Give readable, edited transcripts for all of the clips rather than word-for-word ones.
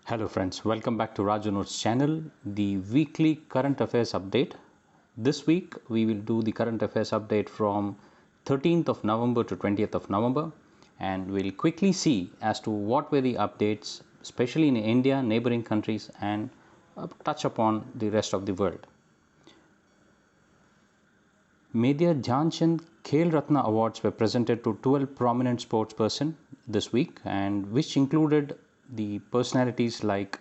Hello friends, welcome back to Rajunotes channel, the weekly current affairs update. This week we will do the current affairs update from 13th of November to 20th of November, and we'll quickly see as to what were the updates, especially in India, neighboring countries, and touch upon the rest of the world. Major Dhyanchand Khel Ratna Awards were presented to 12 prominent sportspersons this week, and which included the personalities like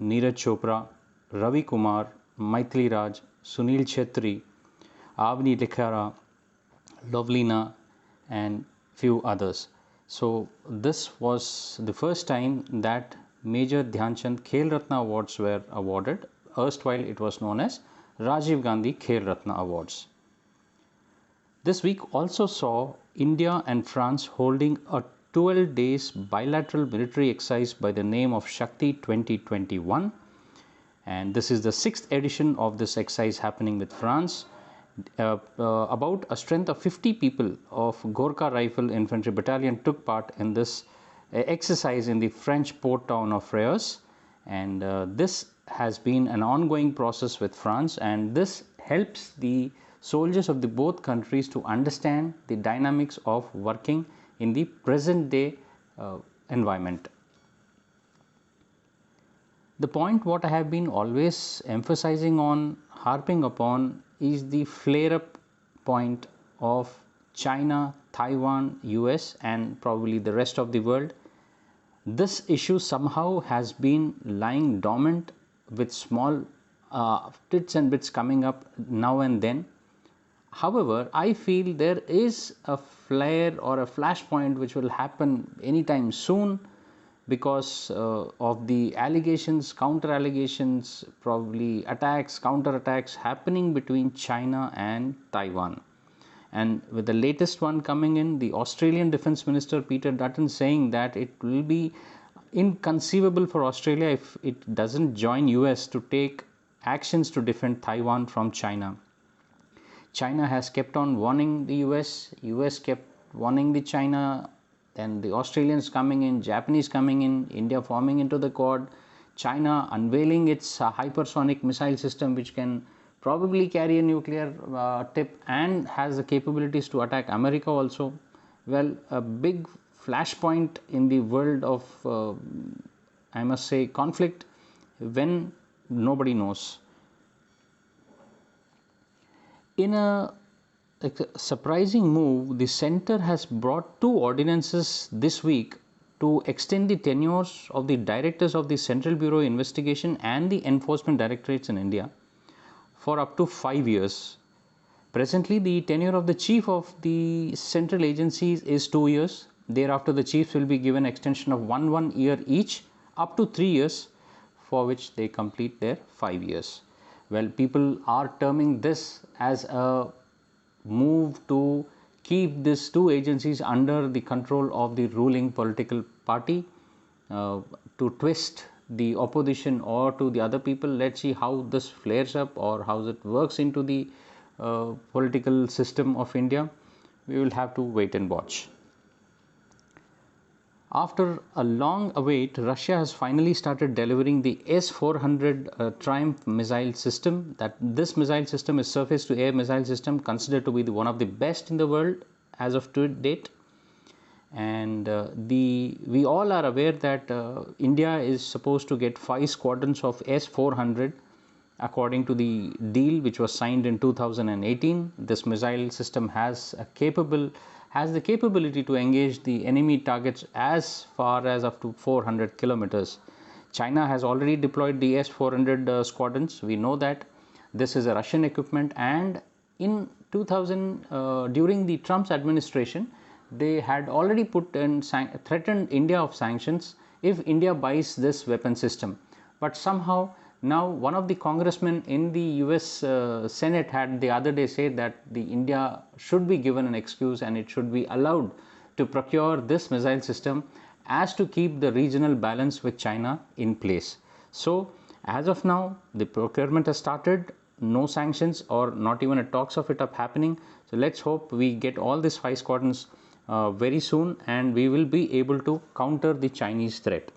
Neeraj Chopra, Ravi Kumar, Maithili Raj, Sunil Chhetri, Avni Likhara, Lovelina, and few others. So this was the first time that Major Dhyanchand Khel Ratna Awards were awarded. Erstwhile it was known as Rajiv Gandhi Khel Ratna Awards. This week also saw India and France holding a 12 days bilateral military exercise by the name of Shakti 2021, and this is the 6th edition of this exercise happening with France. About a strength of 50 people of Gorkha Rifle Infantry Battalion took part in this exercise in the French port town of Reus, and this has been an ongoing process with France, and this helps the soldiers of the both countries to understand the dynamics of working in the present day environment. The point what I have been always emphasizing on, harping upon, is the flare up point of China, Taiwan, US, and probably the rest of the world. This issue somehow has been lying dormant with small bits and bits coming up now and then. However, I feel there is a flare or a flashpoint which will happen anytime soon because of the allegations, counter allegations, probably attacks, counter attacks happening between China and Taiwan. And with the latest one coming in, the Australian Defence Minister Peter Dutton saying that it will be inconceivable for Australia if it doesn't join US to take actions to defend Taiwan from China. China has kept on warning the US kept warning the China, then the Australians coming in, Japanese coming in, India forming into the Quad, China unveiling its hypersonic missile system which can probably carry a nuclear tip and has the capabilities to attack America also. Well, a big flashpoint in the world of, I must say, conflict when nobody knows. In a surprising move, the centre has brought 2 ordinances this week to extend the tenures of the directors of the Central Bureau of Investigation and the Enforcement Directorates in India for up to 5 years. Presently, the tenure of the chief of the central agencies is 2 years. Thereafter, the chiefs will be given extension of 1 year each up to 3 years, for which they complete their 5 years. Well, people are terming this as a move to keep these 2 agencies under the control of the ruling political party, to twist the opposition or to the other people. Let's see how this flares up or how it works into the political system of India. We will have to wait and watch. After a long await, Russia has finally started delivering the S-400 Triumph missile system. This missile system is surface-to-air missile system, considered to be one of the best in the world as of to date. And we all are aware that India is supposed to get 5 squadrons of S-400 according to the deal which was signed in 2018. This missile system has the capability to engage the enemy targets as far as up to 400 kilometers. China has already deployed the S-400 squadrons. We know that this is a Russian equipment, and in 2000 during the Trump's administration, they had already threatened India of sanctions if India buys this weapon system. But somehow now one of the congressmen in the US Senate had the other day said that the India should be given an excuse and it should be allowed to procure this missile system as to keep the regional balance with China in place. So as of now, the procurement has started, no sanctions or not even a talks of it up happening. So let's hope we get all these 5 squadrons very soon, and we will be able to counter the Chinese threat.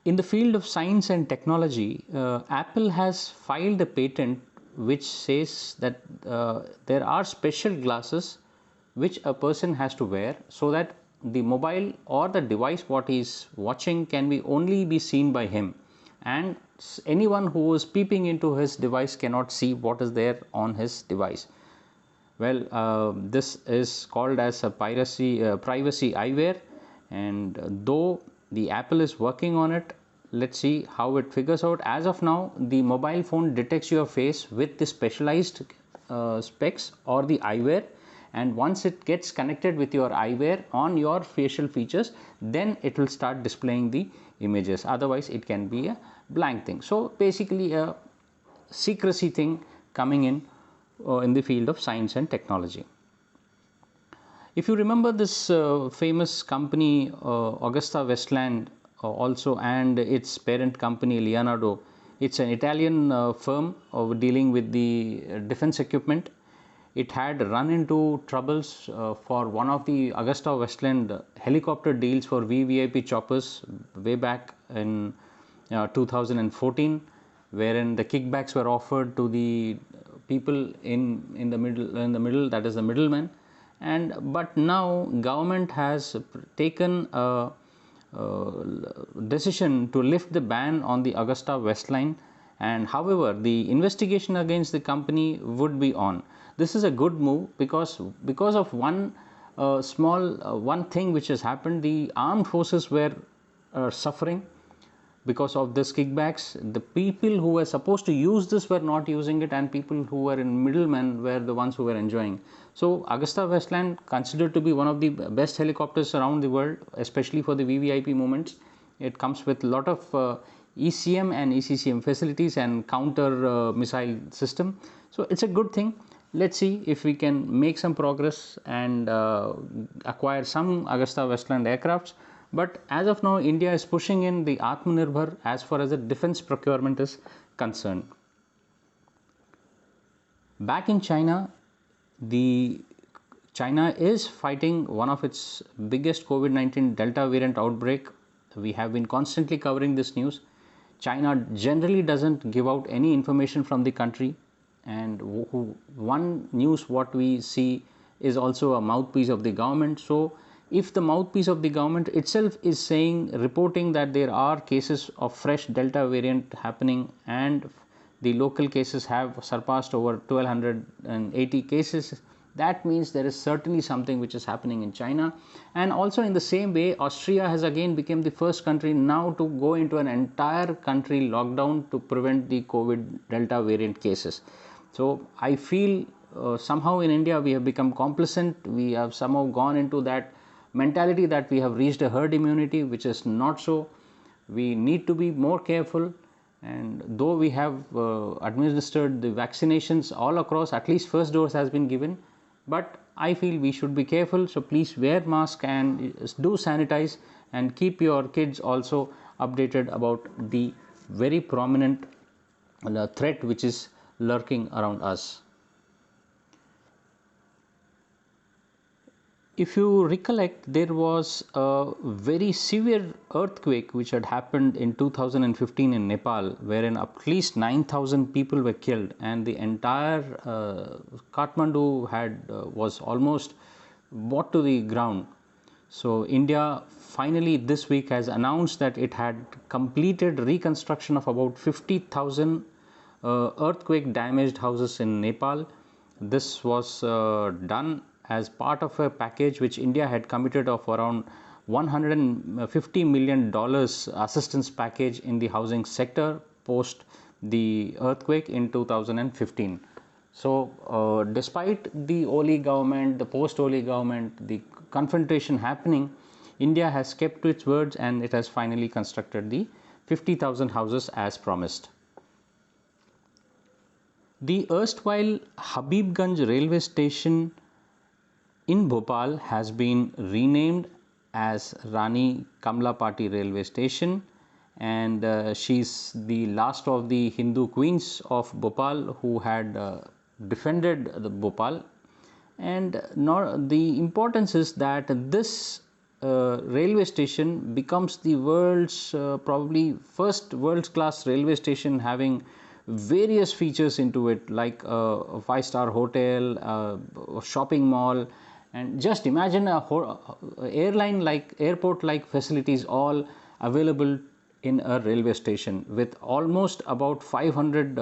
In the field of science and technology, Apple has filed a patent which says that there are special glasses which a person has to wear so that the mobile or the device what he is watching can be only be seen by him, and anyone who is peeping into his device cannot see what is there on his device. Well, this is called as a privacy eyewear, and though the Apple is working on it, let's see how it figures out. As of now, the mobile phone detects your face with the specialized specs or the eyewear, and once it gets connected with your eyewear on your facial features, then it will start displaying the images. Otherwise it can be a blank thing. So basically a secrecy thing coming in the field of science and technology. If you remember this famous company AgustaWestland also, and its parent company Leonardo, it's an Italian firm dealing with the defense equipment. It had run into troubles for one of the AgustaWestland helicopter deals for VVIP choppers way back in 2014, wherein the kickbacks were offered to the people in the middle, that is the middleman. But now government has taken a decision to lift the ban on the AgustaWestland, and however the investigation against the company would be on. This is a good move because of one small one thing which has happened. The armed forces were suffering because of this kickbacks. The people who were supposed to use this were not using it, and people who were in middlemen were the ones who were enjoying. So AgustaWestland, considered to be one of the best helicopters around the world, especially for the VVIP movements. It comes with a lot of ECM and ECCM facilities and counter missile system. So it's a good thing. Let's see if we can make some progress and acquire some AgustaWestland aircrafts. But as of now, India is pushing in the Atmanirbhar as far as the defense procurement is concerned. Back in China, China is fighting one of its biggest COVID-19 Delta variant outbreak. We have been constantly covering this news. China generally doesn't give out any information from the country, and one news what we see is also a mouthpiece of the government. So if the mouthpiece of the government itself is saying, reporting that there are cases of fresh Delta variant happening, and the local cases have surpassed over 1280 cases, that means there is certainly something which is happening in China. And also in the same way, Austria has again become the first country now to go into an entire country lockdown to prevent the COVID Delta variant cases. So I feel somehow in India we have become complacent. We have somehow gone into that mentality that we have reached a herd immunity, which is not so. We need to be more careful, and though we have administered the vaccinations all across, at least first dose has been given, but I feel we should be careful. So please wear mask and do sanitize, and keep your kids also updated about the very prominent threat which is lurking around us. If you recollect, there was a very severe earthquake which had happened in 2015 in Nepal, wherein at least 9,000 people were killed, and the entire Kathmandu was almost brought to the ground. So India finally this week has announced that it had completed reconstruction of about 50,000 earthquake damaged houses in Nepal. This was done as part of a package which India had committed of around $150 million assistance package in the housing sector post the earthquake in 2015. So despite the Oli government, the post-Oli government, the confrontation happening, India has kept to its words, and it has finally constructed the 50,000 houses as promised. The erstwhile Habibganj railway station in Bhopal has been renamed as Rani Kamlapati railway station, and she's the last of the Hindu queens of Bhopal who had defended the Bhopal. And the importance is that this railway station becomes the world's probably first world class railway station, having various features into it, like a 5-star hotel, a shopping mall, and just imagine a airline like airport like facilities all available in a railway station, with almost about 500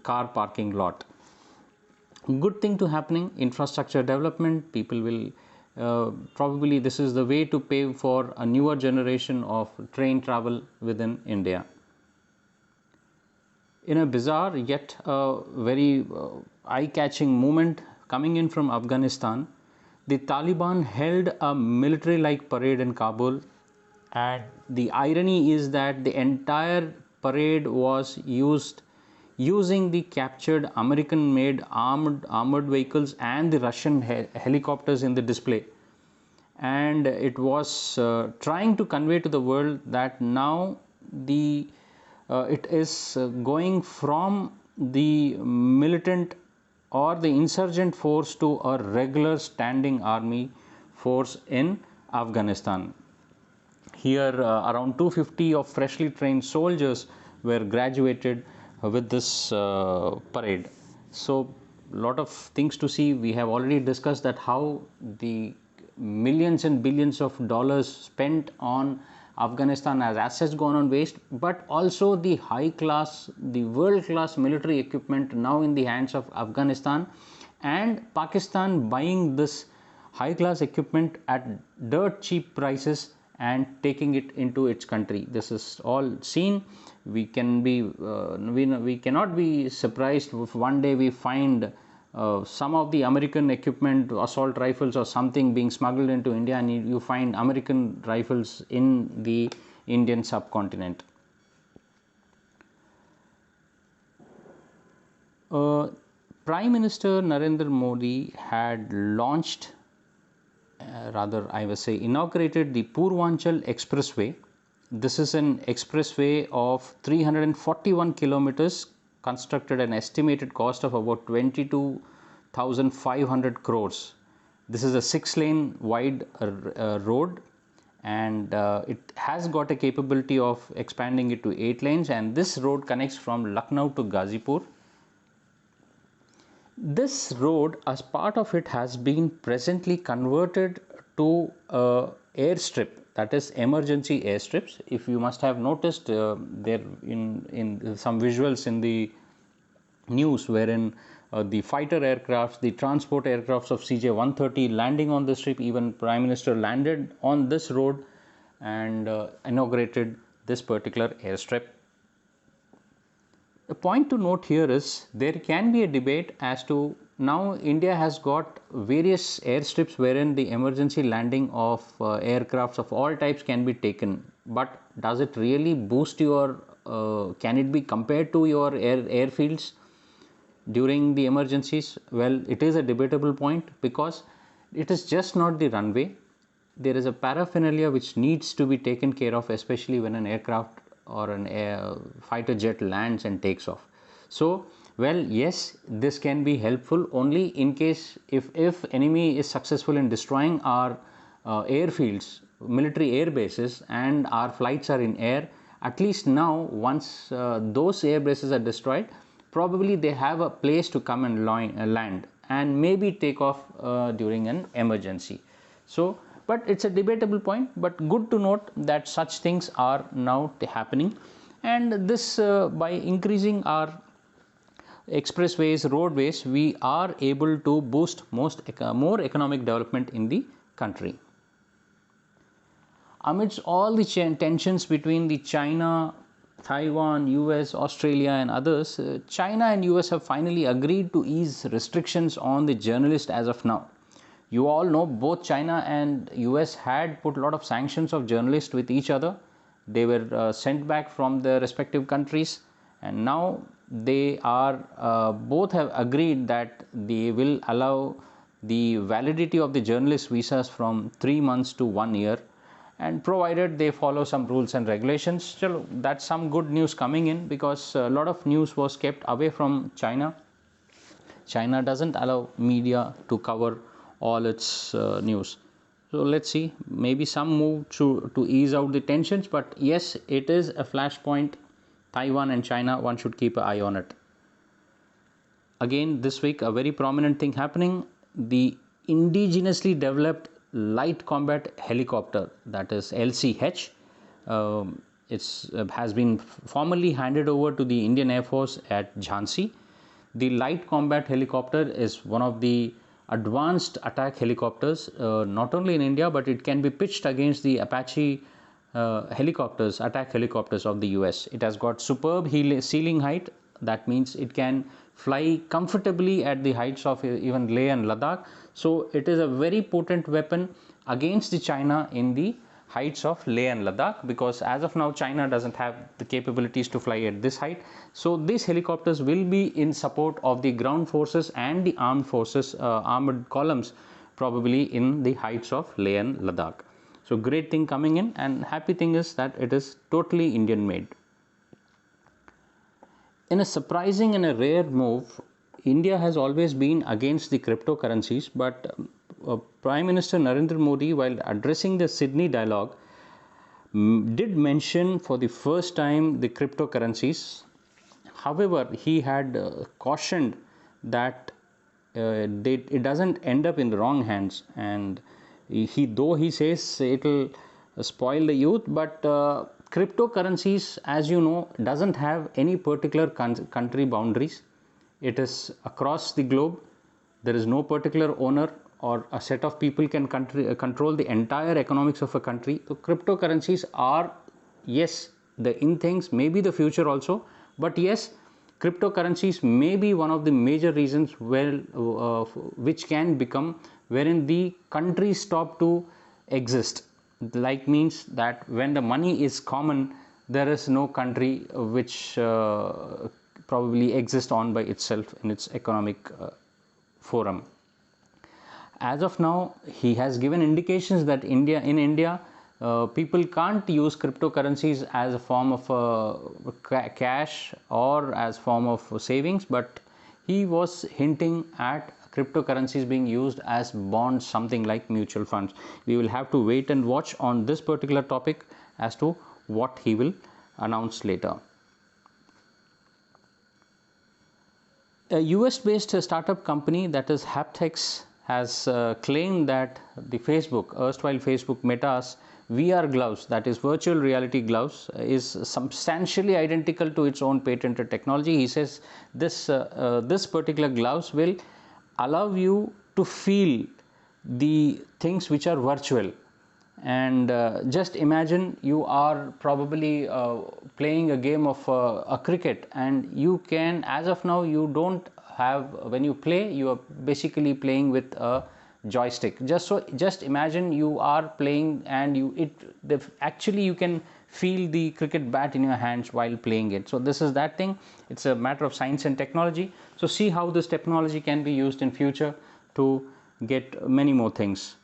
car parking lot. Good thing to happening, infrastructure development. People will probably this is the way to pave for a newer generation of train travel within India. In a bizarre yet very eye-catching movement coming in from Afghanistan, the Taliban held a military-like parade in Kabul, and the irony is that the entire parade was using the captured American-made armored vehicles and the Russian helicopters in the display. And it was trying to convey to the world that now it is going from the militant or the insurgent force to a regular standing army force in Afghanistan. Here around 250 of freshly trained soldiers were graduated with this parade. So lot of things to see. We have already discussed that how the millions and billions of dollars spent on Afghanistan as assets gone on waste, but also the high class, the world class military equipment now in the hands of Afghanistan, and Pakistan buying this high class equipment at dirt cheap prices and taking it into its country. This is all seen. We cannot be surprised if one day we find some of the American equipment, assault rifles or something being smuggled into India, and you find American rifles in the Indian subcontinent. Prime Minister Narendra Modi had launched, rather I will say inaugurated, the Purwanchal Expressway. This is an expressway of 341 kilometers, constructed an estimated cost of about 22,500 crores. This is a 6-lane wide road, and it has got a capability of expanding it to 8 lanes, and this road connects from Lucknow to Ghazipur. This road, as part of it, has been presently converted to airstrip, that is emergency airstrips. If you must have noticed, there in some visuals in the news wherein the fighter aircrafts, the transport aircrafts of CJ-130 landing on the strip. Even Prime Minister landed on this road and inaugurated this particular airstrip. The point to note here is there can be a debate as to, now India has got various airstrips wherein the emergency landing of aircrafts of all types can be taken, but does it really boost your can it be compared to your airfields during the emergencies? Well, it is a debatable point, because it is just not the runway. There is a paraphernalia which needs to be taken care of, especially when an aircraft or an fighter jet lands and takes off. So, well, yes, this can be helpful only in case if enemy is successful in destroying our airfields, military air bases, and our flights are in air. At least now, once those air bases are destroyed, probably they have a place to come and land and maybe take off during an emergency. So, but it's a debatable point, but good to note that such things are now happening, and this by increasing our expressways, roadways, we are able to boost more economic development in the country. Amidst all the tensions between the China, Taiwan, US, Australia and others, China and US have finally agreed to ease restrictions on the journalists as of now. You all know both China and US had put a lot of sanctions of journalists with each other. They were sent back from their respective countries, and now they are both have agreed that they will allow the validity of the journalist visas from 3 months to 1 year, and provided they follow some rules and regulations. Still, that's some good news coming in, because a lot of news was kept away from China. China doesn't allow media to cover all its news. So let's see, maybe some move to ease out the tensions, but yes, it is a flashpoint. Taiwan and China, one should keep an eye on it. Again, this week, a very prominent thing happening, the indigenously developed light combat helicopter, that is LCH. It has been formally handed over to the Indian Air Force at Jhansi. The light combat helicopter is one of the advanced attack helicopters, not only in India, but it can be pitched against the Apache helicopters, attack helicopters of the US. It has got superb ceiling height. That means it can fly comfortably at the heights of even Leh and Ladakh. So it is a very potent weapon against the China in the heights of Leh and Ladakh, because as of now China doesn't have the capabilities to fly at this height. So these helicopters will be in support of the ground forces and the armed forces, armored columns, probably in the heights of Leh and Ladakh. So great thing coming in, and happy thing is that it is totally Indian made. In a surprising and a rare move, India has always been against the cryptocurrencies, but Prime Minister Narendra Modi, while addressing the Sydney dialogue, did mention for the first time the cryptocurrencies. However, he had cautioned that it doesn't end up in the wrong hands, and though he says it will spoil the youth, but cryptocurrencies, as you know, doesn't have any particular country boundaries. It is across the globe. There is no particular owner or a set of people can control the entire economics of a country. So cryptocurrencies are, yes, the in things, maybe the future also, but yes, cryptocurrencies may be one of the major reasons which can become wherein the countries stop to exist. Like means that when the money is common, there is no country which probably exists on by itself in its economic forum. As of now, he has given indications that in India, people can't use cryptocurrencies as a form of cash or as form of savings, but he was hinting at cryptocurrencies being used as bonds, something like mutual funds. We will have to wait and watch on this particular topic as to what he will announce later. A US-based startup company, that is Haptex, has claimed that the erstwhile Facebook Meta's VR gloves, that is virtual reality gloves, is substantially identical to its own patented technology. He says this particular gloves will allow you to feel the things which are virtual. And just imagine you are probably playing a game of a cricket, and you can, as of now, you don't have, when you play, you are basically playing with a joystick. Just imagine you are playing, and actually you can feel the cricket bat in your hands while playing it. So this is that thing. It's a matter of science and technology. So see how this technology can be used in future to get many more things.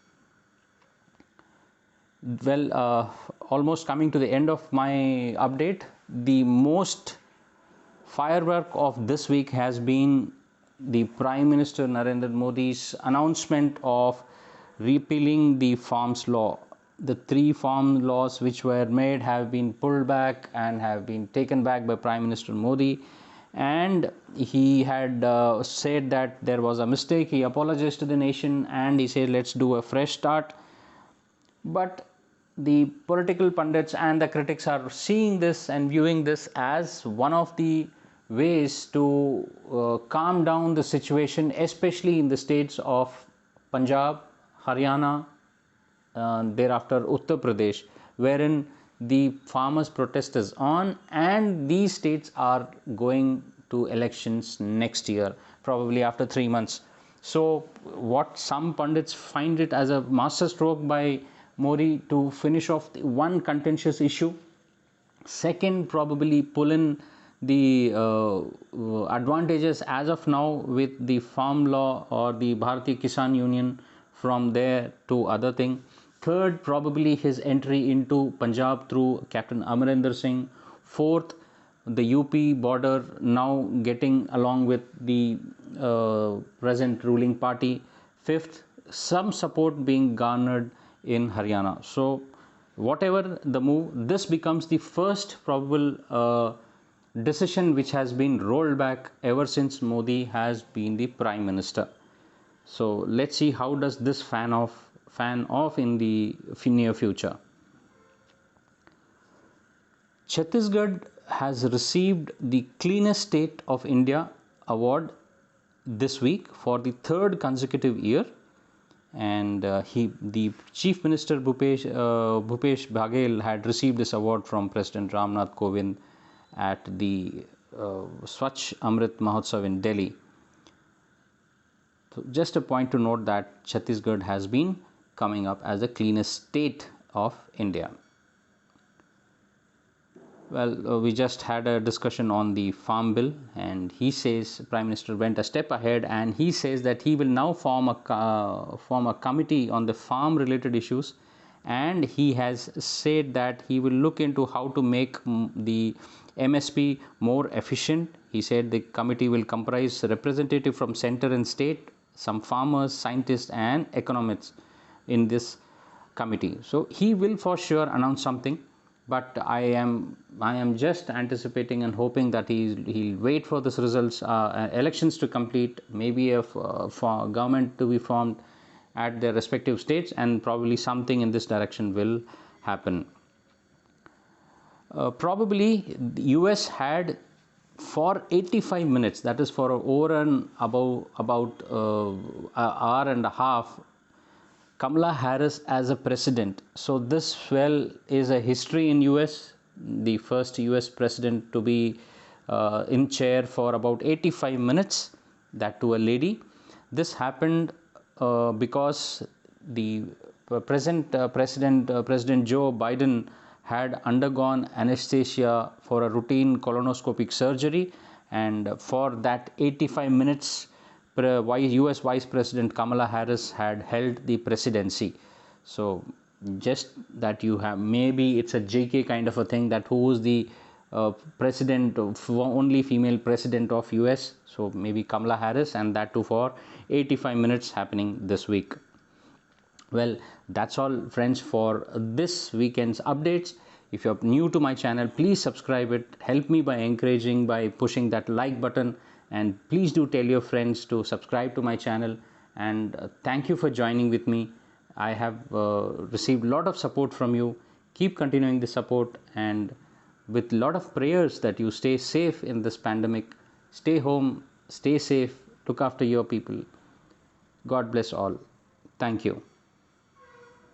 Well, almost coming to the end of my update. The most firework of this week has been the Prime Minister Narendra Modi's announcement of repealing the farms law. The 3 farm laws which were made have been pulled back and have been taken back by Prime Minister Modi, and he had said that there was a mistake. He apologized to the nation and he said, let's do a fresh start. But the political pundits and the critics are seeing this and viewing this as one of the ways to calm down the situation, especially in the states of Punjab, Haryana, thereafter Uttar Pradesh, wherein the farmers' protest is on, and these states are going to elections next year, probably after 3 months. So what some pundits find it as a masterstroke by Modi to finish off one contentious issue. Second, probably pull in the advantages as of now with the farm law or the Bharatiya Kisan Union from there to other thing. Third, probably his entry into Punjab through Captain Amarinder Singh. Fourth, the UP border now getting along with the present ruling party. Fifth, some support being garnered in Haryana. So whatever the move, this becomes the first probable decision which has been rolled back ever since Modi has been the Prime Minister. So let's see how does this fan off in the near future. Chhattisgarh has received the Cleanest State of India award this week for the third consecutive year, and the Chief Minister Bhupesh Baghel had received this award from President Ramnath Kovind at the Swachh Amrit Mahotsav in Delhi. So just a point to note that Chhattisgarh has been coming up as the cleanest state of India. Well, we just had a discussion on the farm bill, and he says Prime Minister went a step ahead, and he says that he will now form a committee on the farm related issues, and he has said that he will look into how to make the MSP more efficient. He said the committee will comprise representative from center and state, some farmers, scientists and economists in this committee. So he will for sure announce something, but I am just anticipating and hoping that he'll wait for this results, elections to complete, maybe a government to be formed at their respective states, and probably something in this direction will happen. Probably the US had for 85 minutes, that is for over and about an hour and a half, Kamala Harris as a president. So this is a history in US, the first US president to be in chair for about 85 minutes, that to a lady. This happened because the President Joe Biden had undergone anesthesia for a routine colonoscopic surgery, and for that 85 minutes US Vice President Kamala Harris had held the presidency. So just that you have, maybe it's a JK kind of a thing, that who is the president, only female president of US. So maybe Kamala Harris, and that too for 85 minutes, happening this week. Well, that's all friends for this weekend's updates. If you're new to my channel, please subscribe it. Help me by encouraging, by pushing that like button, and please do tell your friends to subscribe to my channel. And thank you for joining with me. I have received a lot of support from you. Keep continuing the support, and with a lot of prayers that you stay safe in this pandemic. Stay home, stay safe, look after your people. God bless all. Thank you.